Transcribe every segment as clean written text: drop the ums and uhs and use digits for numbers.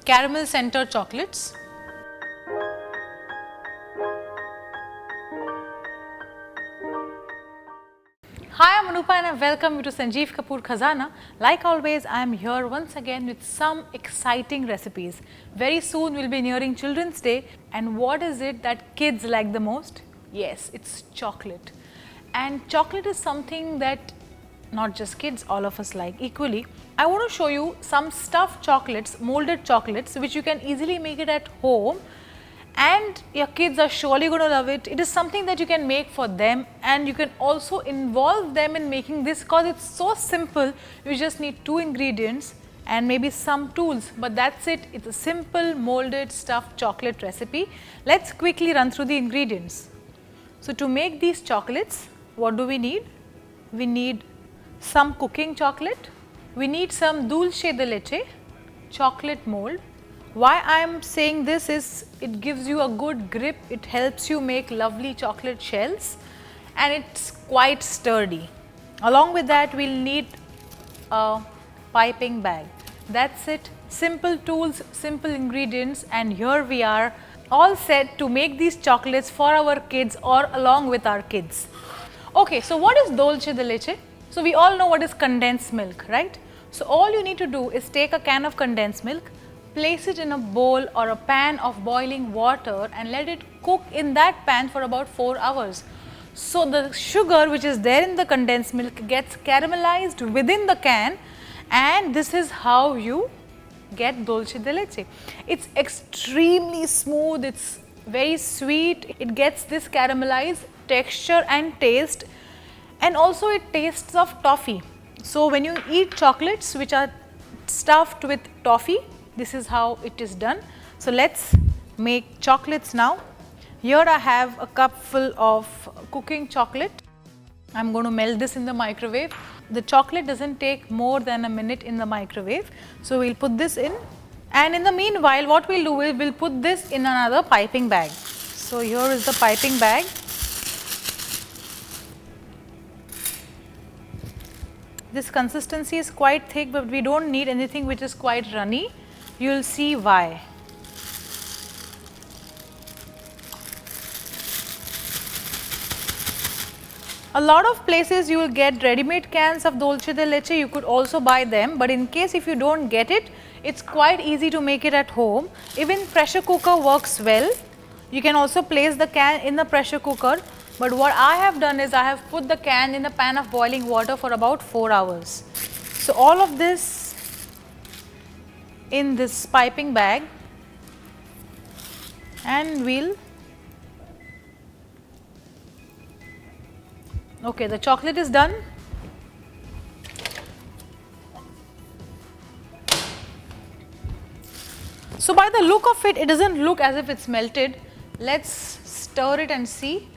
caramel center chocolates. Hi, I'm Anupa and I welcome you to Sanjeev Kapoor Khazana. Like always, I am here once again with some exciting recipes. Very soon we'll be nearing Children's Day, and what is it that kids like the most? Yes, it's chocolate. And chocolate is something that not just kids, all of us like equally. I want to show you some stuffed chocolates, molded chocolates, which you can easily make it at home. And your kids are surely going to love it. It is something that you can make for them, and you can also involve them in making this because it's so simple. You just need 2 ingredients and maybe some tools, but that's it. It's a simple molded stuffed chocolate recipe. Let's quickly run through the ingredients. So to make these chocolates, what do we need? We need some cooking chocolate. We need some dulce de leche, chocolate mold. Why I am saying this is it gives you a good grip, it helps you make lovely chocolate shells, and it's quite sturdy. Along with that, we will need a piping bag. That's it. Simple tools, simple ingredients, and here we are all set to make these chocolates for our kids or along with our kids. Okay, so what is dulce de leche? So we all know what is condensed milk, right? So all you need to do is take a can of condensed milk, place it in a bowl or a pan of boiling water and let it cook in that pan for about 4 hours. So the sugar which is there in the condensed milk gets caramelized within the can, and this is how you get dulce de leche. It's extremely smooth, it's very sweet, it gets this caramelized texture and taste, and also it tastes of toffee. So when you eat chocolates which are stuffed with toffee, this is how it is done. So let's make chocolates now. Here I have a cup full of cooking chocolate. I'm going to melt this in the microwave. The chocolate doesn't take more than a minute in the microwave. So we'll put this in, and in the meanwhile what we'll do is we'll put this in another piping bag. So here is the piping bag. This consistency is quite thick, but we don't need anything which is quite runny. You will see why. A lot of places you will get ready-made cans of dulce de leche. You could also buy them, but in case if you don't get it, it's quite easy to make it at home. Even pressure cooker works well. You can also place the can in the pressure cooker, but what I have done is I have put the can in a pan of boiling water for about 4 hours. So all of this in this piping bag, and okay, the chocolate is done. So by the look of it, it doesn't look as if it's melted. Let's stir it and see.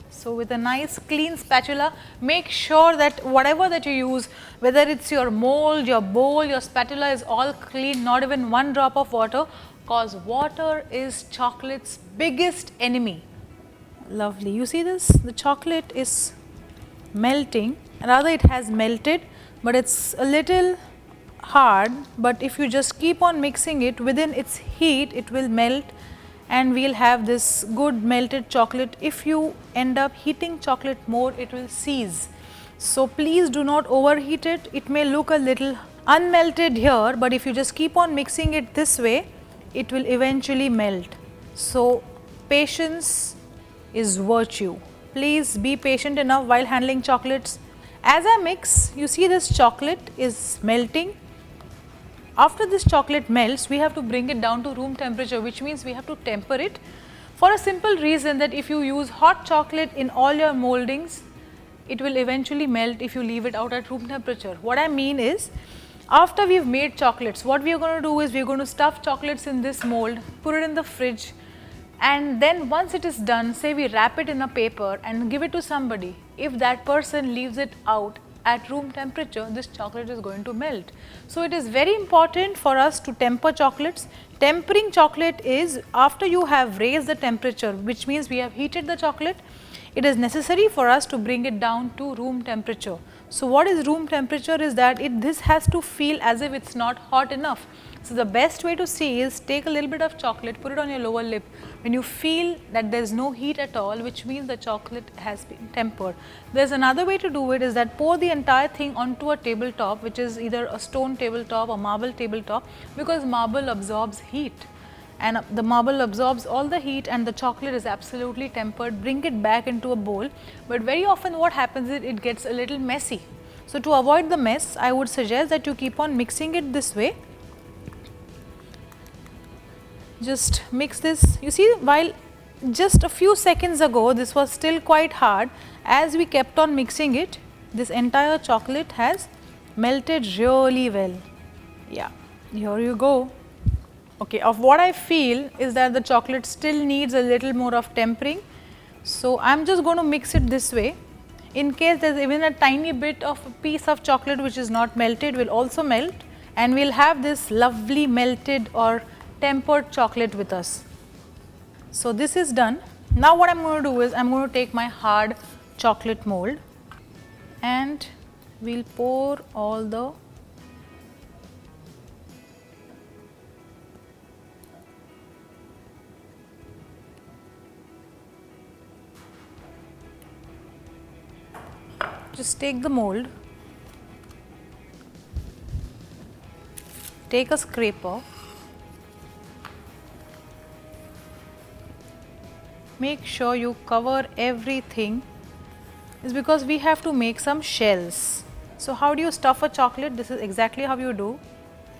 So with a nice clean spatula, make sure that whatever that you use, whether it's your mold, your bowl, your spatula, is all clean, not even 1 drop of water, because water is chocolate's biggest enemy. Lovely. You see this? The chocolate is melting, rather it has melted, but it's a little hard, but if you just keep on mixing it, within its heat it will melt, and we will have this good melted chocolate. If you end up heating chocolate more, it will seize. So please do not overheat it. It may look a little unmelted here, but if you just keep on mixing it this way, it will eventually melt. So patience is virtue. Please be patient enough while handling chocolates. As I mix, you see this chocolate is melting. After this chocolate melts, we have to bring it down to room temperature, which means we have to temper it, for a simple reason that if you use hot chocolate in all your moldings, it will eventually melt if you leave it out at room temperature. What I mean is, after we have made chocolates, what we are going to do is we are going to stuff chocolates in this mold, put it in the fridge, and then once it is done, say we wrap it in a paper and give it to somebody. If that person leaves it out at room temperature, this chocolate is going to melt. So it is very important for us to temper chocolates. Tempering chocolate is after you have raised the temperature, which means we have heated the chocolate, it is necessary for us to bring it down to room temperature. So what is room temperature is that this has to feel as if it's not hot enough. So the best way to see is take a little bit of chocolate, put it on your lower lip. When you feel that there is no heat at all, which means the chocolate has been tempered. There's another way to do it is that pour the entire thing onto a tabletop, which is either a stone tabletop or marble tabletop, because marble absorbs heat. And the marble absorbs all the heat and the chocolate is absolutely tempered. Bring it back into a bowl, but very often what happens is it gets a little messy. So to avoid the mess, I would suggest that you keep on mixing it this way. Just mix this. You see, while just a few seconds ago this was still quite hard, as we kept on mixing it, this entire chocolate has melted really well. Yeah, here you go. Okay, of what I feel is that the chocolate still needs a little more of tempering. So I am just going to mix it this way. In case there is even a tiny bit of a piece of chocolate which is not melted, will also melt, and we will have this lovely melted or tempered chocolate with us. So this is done. Now what I am going to do is I am going to take my hard chocolate mold and we will pour all the just take the mold, take a scraper, make sure you cover everything, is because we have to make some shells. So how do you stuff a chocolate? This is exactly how you do.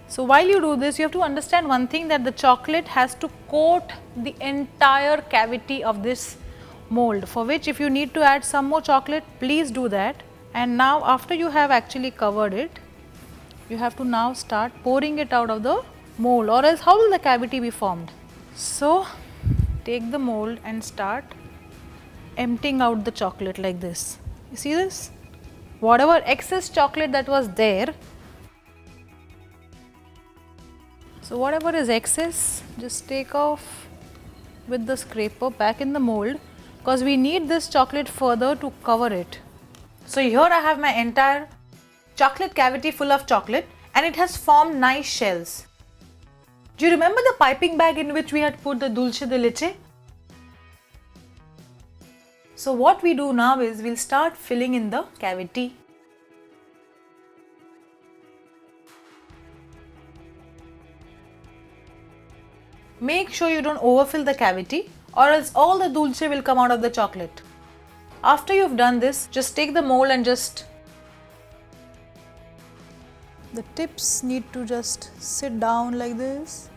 So while you do this, you have to understand one thing, that the chocolate has to coat the entire cavity of this mold, for which if you need to add some more chocolate, please do that. And now after you have actually covered it, you have to now start pouring it out of the mold, or else how will the cavity be formed? So take the mold and start emptying out the chocolate like this. You see this? Whatever excess chocolate that was there, so whatever is excess, just take off with the scraper back in the mold, because we need this chocolate further to cover it. So here I have my entire chocolate cavity full of chocolate and it has formed nice shells. Do you remember the piping bag in which we had put the dulce de leche? So what we do now is we'll start filling in the cavity. Make sure you don't overfill the cavity, or else all the dulce will come out of the chocolate. After you've done this, just take the mold and just, the tips need to just sit down like this.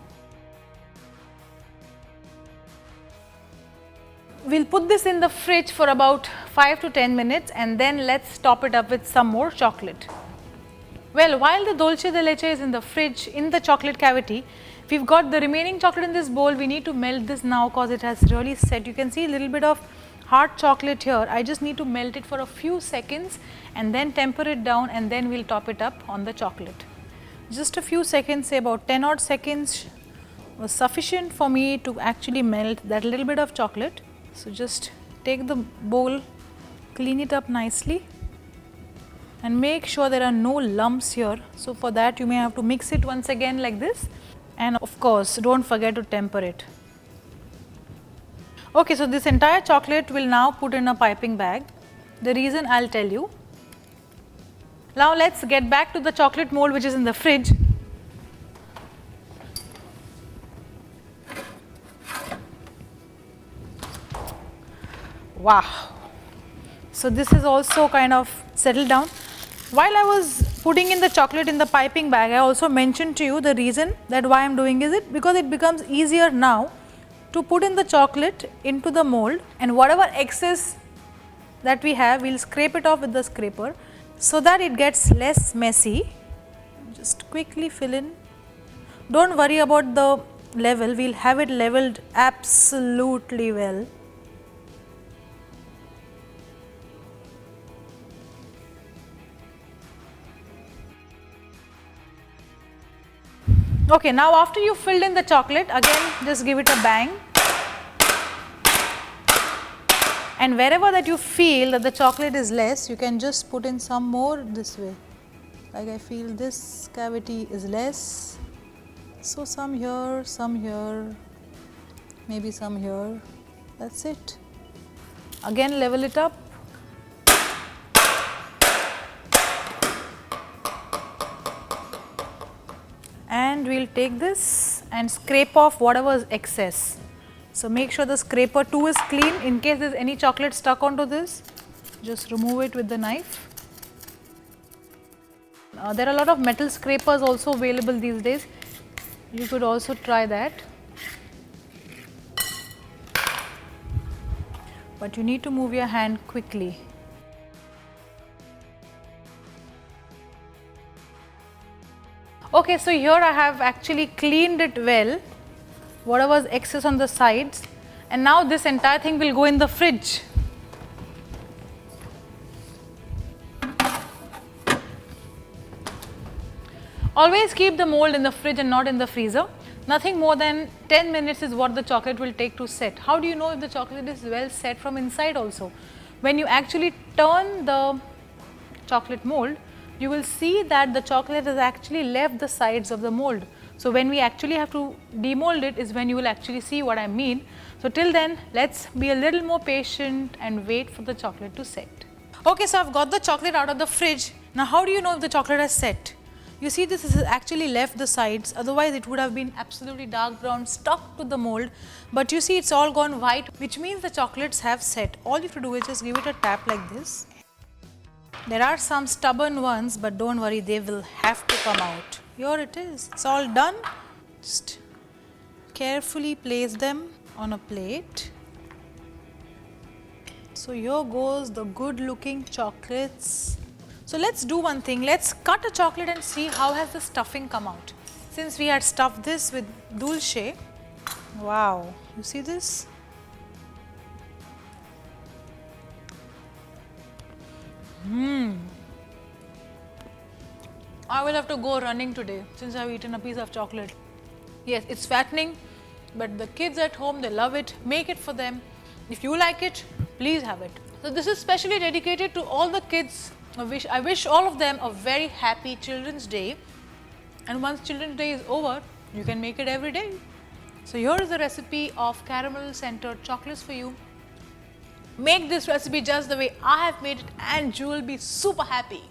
We'll put this in the fridge for about 5 to 10 minutes and then let's top it up with some more chocolate. Well, while the dulce de leche is in the fridge, in the chocolate cavity, we've got the remaining chocolate in this bowl. We need to melt this now because it has really set. You can see a little bit of hard chocolate here. I just need to melt it for a few seconds and then temper it down, and then we'll top it up on the chocolate. Just a few seconds, say about 10 odd seconds was sufficient for me to actually melt that little bit of chocolate. So just take the bowl, clean it up nicely and make sure there are no lumps here. So for that you may have to mix it once again like this, and of course don't forget to temper it. Okay, so this entire chocolate will now put in a piping bag. The reason I'll tell you. Now let's get back to the chocolate mold which is in the fridge. Wow. So this is also kind of settled down. While I was putting in the chocolate in the piping bag, I also mentioned to you the reason that why I am doing is it because it becomes easier now to put in the chocolate into the mold, and whatever excess that we have, we'll scrape it off with the scraper so that it gets less messy. Just quickly fill in. Don't worry about the level, we'll have it leveled absolutely well. Okay, now after you filled in the chocolate, again just give it a bang And wherever that you feel that the chocolate is less, you can just put in some more this way. Like I feel this cavity is less, so some here, maybe some here, that's it. Again level it up. And we will take this and scrape off whatever is excess. So make sure the scraper too is clean. In case there is any chocolate stuck onto this, just remove it with the knife. There are a lot of metal scrapers also available these days. You could also try that. But you need to move your hand quickly. Okay, so here I have actually cleaned it well, whatever is excess on the sides, and now this entire thing will go in the fridge. Always keep the mold in the fridge and not in the freezer. Nothing more than 10 minutes is what the chocolate will take to set. How do you know if the chocolate is well set from inside also? When you actually turn the chocolate mold, you will see that the chocolate has actually left the sides of the mold. So when we actually have to demold it is when you will actually see what I mean. So till then, let's be a little more patient and wait for the chocolate to set. Okay, so I've got the chocolate out of the fridge. Now how do you know if the chocolate has set? You see this has actually left the sides, otherwise it would have been absolutely dark brown stuck to the mold. But you see it's all gone white, which means the chocolates have set. All you have to do is just give it a tap like this. There are some stubborn ones, but don't worry, they will have to come out. Here it is, it's all done. Just carefully place them on a plate. So here goes the good looking chocolates. So let's do one thing, let's cut a chocolate and see how has the stuffing come out. Since we had stuffed this with dulce, wow, you see this? I will have to go running today since I have eaten a piece of chocolate. Yes, it's fattening, but the kids at home, they love it. Make it for them. If you like it, please have it. So this is specially dedicated to all the kids. I wish all of them a very happy Children's Day. And once Children's Day is over, you can make it every day. So here is the recipe of caramel centered chocolates for you. Make this recipe just the way I have made it and you will be super happy.